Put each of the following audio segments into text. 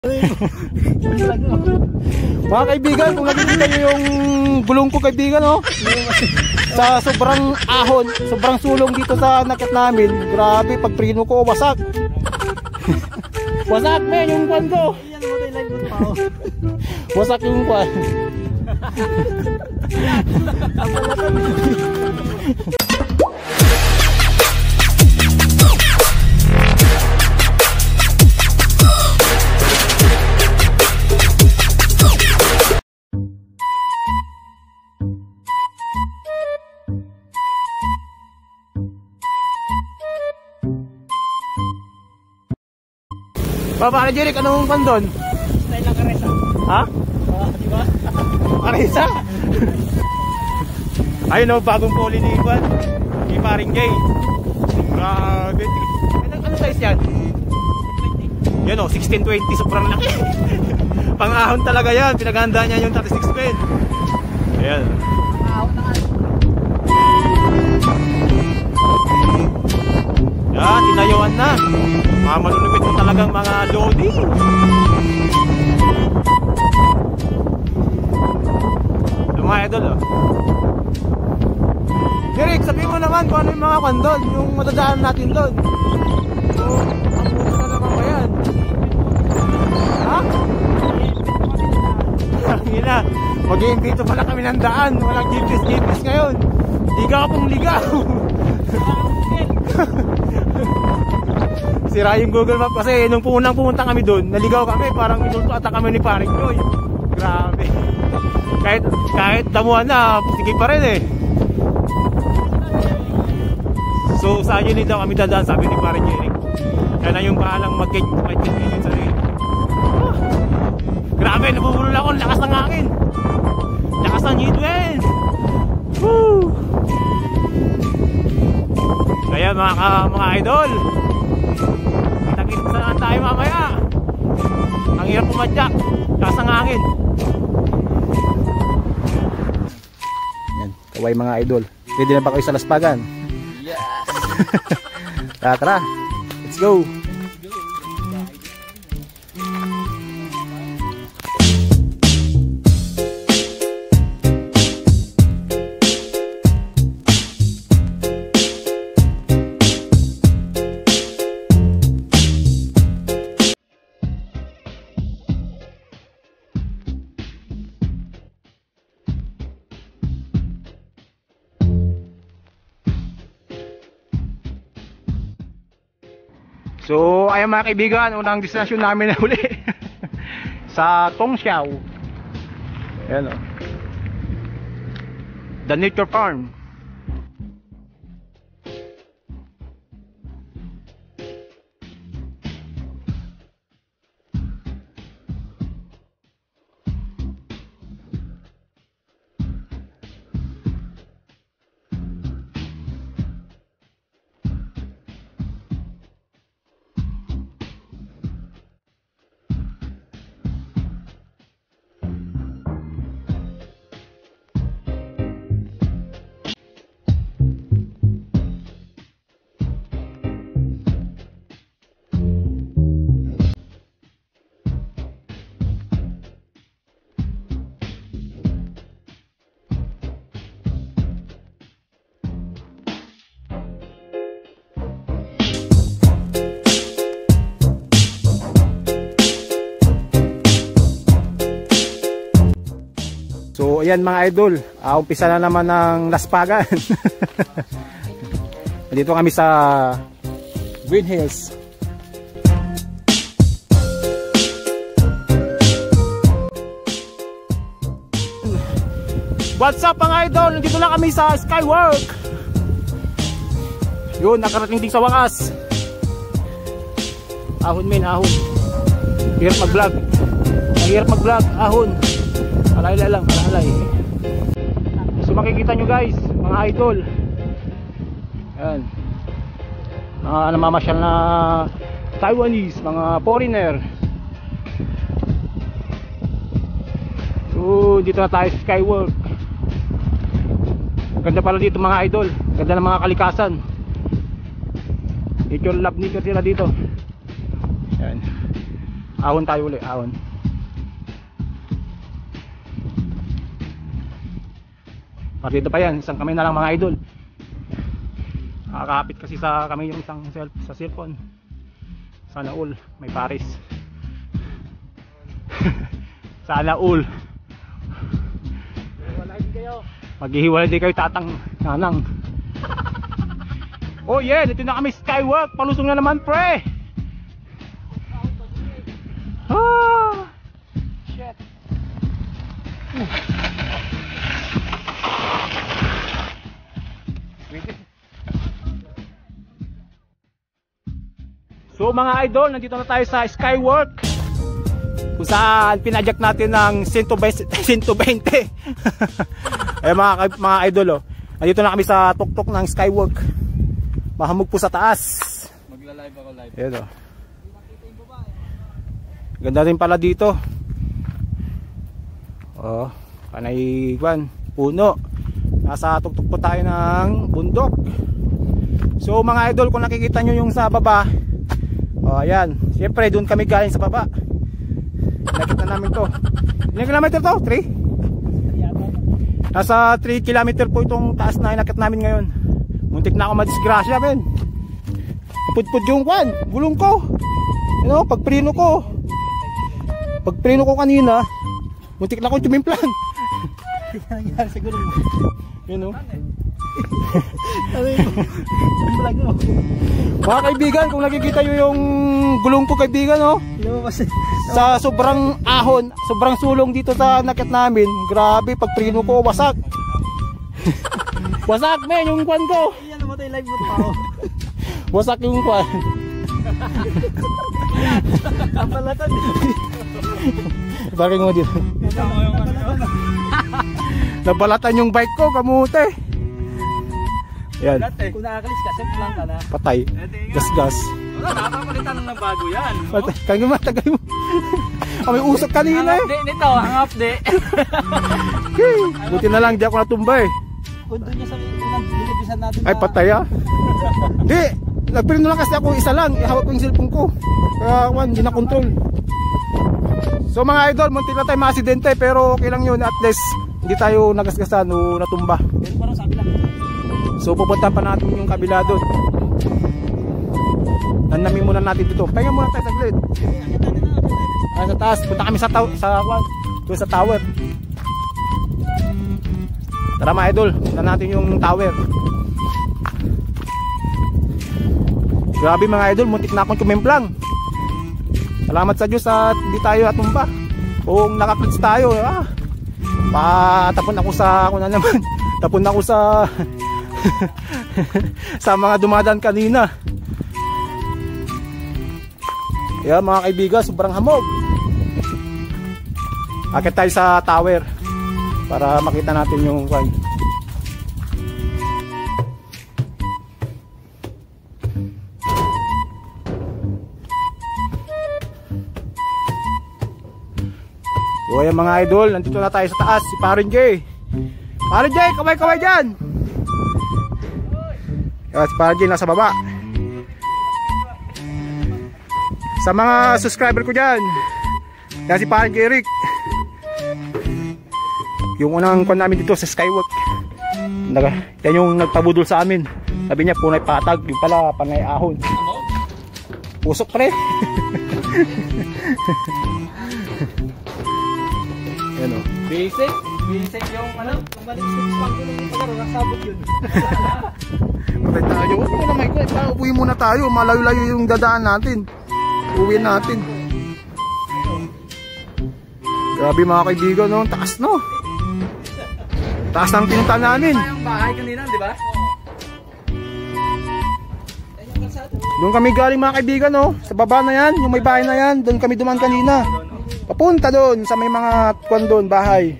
Mga kaibigan, kung nakikita nyo yung gulong ko kaibigan, oh, sa sobrang ahon, sobrang sulong dito sa nakit namin, grabe, pag prino ko, wasak. Wasak men yung kwan ko. Wasak yung kwan. Papa Jeric, anong kwan doon? Style ng karesa. Ha? Diba? Karesa? Ayun o, bagong poli ni Ivan. Ni Paring Jay. Grabe. Ano size yan? Yan o, 1620. Sobrang laki. Pang-ahon talaga yan. Pinaganda niya yung 36 pen. Ayan. Pang-ahon na nga. Yan, tinayuan na. Mga malulupit mo talagang mga lodi. Yung mga idol, oh. Jeric, sabihin mo naman kung ano yung mga kwan doon, yung matadaan natin doon. So, ang puso na naman ba yan? Ha? Hangina, mag-iimbito pala kami ng daan. Walang GPS ngayon. Ligaw pong ligaw. Sira yung Google Map kasi nung unang pumunta kami doon, naligaw kami, parang minulto ata kami ni Paring Joy. Grabe. Kahit damuhan na, sige pa rin eh. So saan yun daw kami dadaan, sabi ni Paring Jeric. Yan na yung bahalang mag-get yun sa rin. Grabe, nabubulol ako, lakas ng hangin. Lakas ng headwind. Woo! Kaya mga idol, kita-kita saan tayo mamaya. Ang hirap pumadyak, lakas ng hangin. Yan, kaway mga idol. Pwede na ba kayo sa Laspagan? Yes! Tara, let's go! So, ayan mga kaibigan, unang destinasyon namin na uli sa Tongxiao. Ayan o, The Nature Farm. So ayan mga idol, umpisa na naman ng Laspagan. Dito kami sa Green Hills. What's up mga idol, nandito na kami sa Skywork. Yun, nakarating din sa wakas. Ahon men, ahon. Hirap mag-vlog. Hirap mag-vlog, ahon. Alay lang, alay. So makikita nyo guys, mga idol. Ayan. Mga namamasyal na Taiwanese, mga foreigner. So dito na tayo sa Skywork. Ganda pala dito mga idol. Ganda ng mga kalikasan. Nature love nature sila dito. Ayan. Ahon tayo uli, ahon. Dito pa yan, isang kamay na lang mga idol. Nakakapit kasi sa kamay yung isang sa cellphone. Sana all, may Paris. Sana all. Maghihiwalay din kayo tatang nanang. Oh yeah, dito na kami Skywalk. Palusong na naman pre. Ah, shit. So mga idol, nandito na tayo sa Skywalk. Kung saan pinajak natin ng 120. Eh mga idol, oh. Nandito na kami sa tuktok ng Skywalk. Mahamog po sa taas. Magla-live ako live. Ayan, oh. Ganda rin pala dito. Oh, panay puno. Nasa tuktok po tayo ng bundok. So mga idol, kung nakikita nyo yung sa baba, oh ayan, siyempre doon kami galing sa baba. Nakita namin to. Ilang kilometer to? 3? Nasa 3 kilometer po itong taas na inakit namin ngayon. Muntik na ako madisgrasya men. Pudpud yung gulong ko. You know, pagpreno ko kanina, muntik na akong tumimplang. Nangyari sa gulong mo. You know? Ano yun? Vlog mo. Mga kaibigan, kung nakikita nyo yung gulong ko kaibigan, oh, sa sobrang ahon, sobrang sulong dito sa nakit namin, grabe, pag preno ko, wasak. Wasak men, yung kwan ko. Iyan mo tayo live mo tao. Wasak yung kwan. Ang balatan. Bakit mo dito? Nabalatan yung bike ko, kamute. Yan. Kung nakakalis ka, set lang ka na. Patay. Gas-gas. Wala, nakapalitan ng bago yan. Patay. Kaya mo, tagay mo. May usok kanina eh. Ang update nito, ang update. Buti na lang, di ako natumba eh. Kung doon niya sa bilibisan natin Ay, patay ah. Hindi. Nagpirino lang kasi ako isa lang. Ihawak ko yung cellphone ko. Kaya, hindi na control. So mga idol, muntik na tayo ma-aksidente. Pero okay lang yun. At least, hindi tayo nagasgasan o natumba. Pero parang sabi lang. So pupuntahan pa natin yung kabila doon. Nanamin muna natin dito. Pahinga muna tayo saglit. Sa taas, punta kami sa tower. Tara mga idol, punta natin yung tower. Grabe mga idol, muntik na akong kumimplang. Salamat sa Diyos at hindi tayo natumba. Kung nakaklits tayo, tapon ako sa tapon ako sa sa mga dumadaan kanina. Kaya mga kaibigan, sobrang hamog. Akit tayo sa tower para makita natin yung kwan. So ayan mga idol, nandito na tayo sa taas. Si Parin J. Parin J, kamay-kamay dyan. Kaya si Parin J nasa baba. Sa mga subscriber ko dyan, kaya si Parin J Rick, yung unang kwan namin dito sa Skywalk, yan yung nagpabudol sa amin. Sabi niya punay patag, yung pala panay ahon. Pusok pre. Yan o. Basic yung ano, ang balik sa pang ko ng pagkaro, nasabot yun. Patay tayo. Huwag mo na may kwan. Uwi muna tayo. Malayo-layo yung dadaan natin. Uwi natin. Grabe mga kaibigan, no? Taas, no? Taas ng pinunta namin. Yung bahay kanina, di ba? Doon kami galing mga kaibigan, no? Sa baba na yan, yung may bahay na yan. Doon kami duman kanina. Papunta doon sa may mga kwan doon, bahay.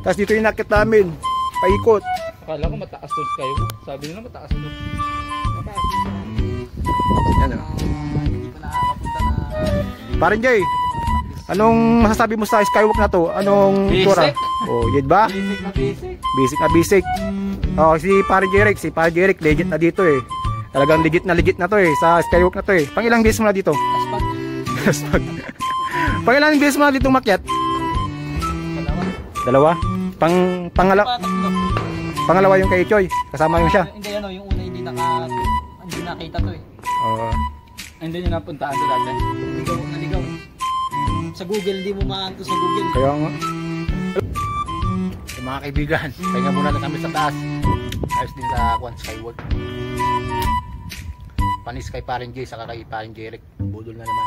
Tapos dito yung nakit namin. Paikot. Akala ko mataas doon kayo. Sabi nila mataas doon. Yan o. Parin Jay, anong masasabi mo sa Skywalk na to? Anong tura? Oh, yun ba? Basic na basic. Basic na basic. Oh, si Parin Jeric, legit na dito eh. Talagang legit na to eh sa Skywalk na to eh. Pang ilang days mo na dito? Aspag. Aspag. Pangilan beses mo dito makyat? Dalawa? Pangalawa yung kay Choy. Kasama yung siya. Hindi ano, yung una hindi nakita to eh. Hindi nyo napuntaan to dati. Naligaw. Sa Google, hindi mo maanto sa Google. Kaya nga. So, mga kaibigan, pahinga muna na kami sa taas. Ayos din sa Skyward. Panis kay Paring Jay, saka kay Paring Jeric. Budol na naman.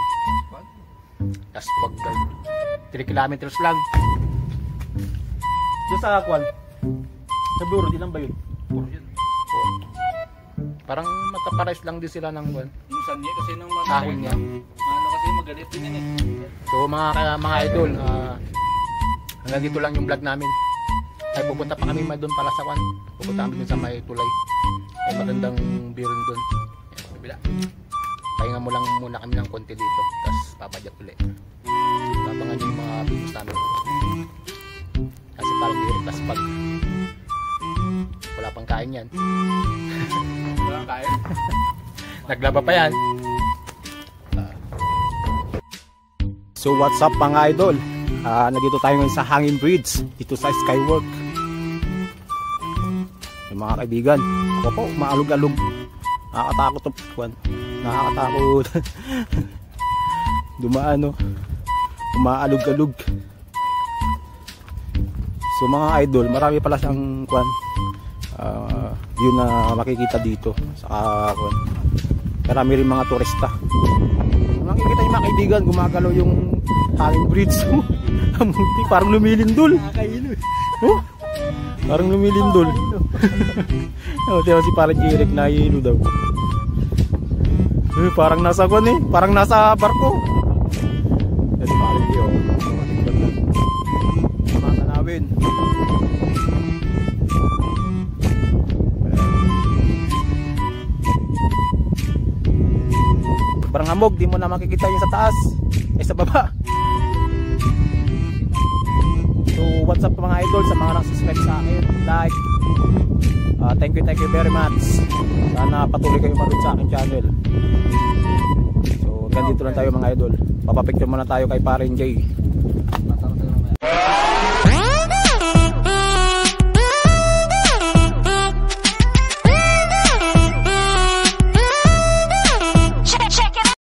Tapos pag 3 kilometers lang. Doon sa Kwan. Sa Bluro, di lang ba yun? Puro yun. Parang magkapares lang din sila ng Kwan. Yung sanye kasi nung Ahon niya. Ano kasi magalit din yan eh. So mga idol, hanggang dito lang yung vlog namin. Ay pupunta pa kami doon pala sa Kwan. Pupunta kami dun sa may tulay. Ay magandang biron doon. Bila. Pahinga mo lang muna kami ng konti dito. Tapos papadyak ulit. Tabangan yung mga videos namin. Kasi parang direct. Tapos pag wala pang kain yan. Wala kang kain. Naglaba pa yan. So what's up mga idol? Nandito tayo ngayon sa Hanging Bridge dito sa Skywalk. Yung mga kaibigan, ako po, maalog-alog. Nakakatakot to, Juan. Nakakatakot. Dumaan, no? Umaalog-alog. So mga idol, marami pala siyang Juan. Yun na makikita dito sa Juan. Marami rin mga turista. Makikita yung mga kaibigan, gumagalaw yung Hanging Bridge. Parang lumilindol. Nakakailo eh. Oh, parang lumilindol. Oh, diba si Paring Jeric na hilo daw. Parang nasa kwan eh. Parang nasa barko. Yan si Paring Jeric. Mga tanawin. Parang hamog, di mo na makikita yung sa taas. Sa baba. So what's up mga idol, sa mga nag-subscribe sa akin, like, thank you very much. Sana patuloy kayo manood sa akin channel. So ganito lang tayo mga idol. Papapicture muna tayo kay Paring Jay.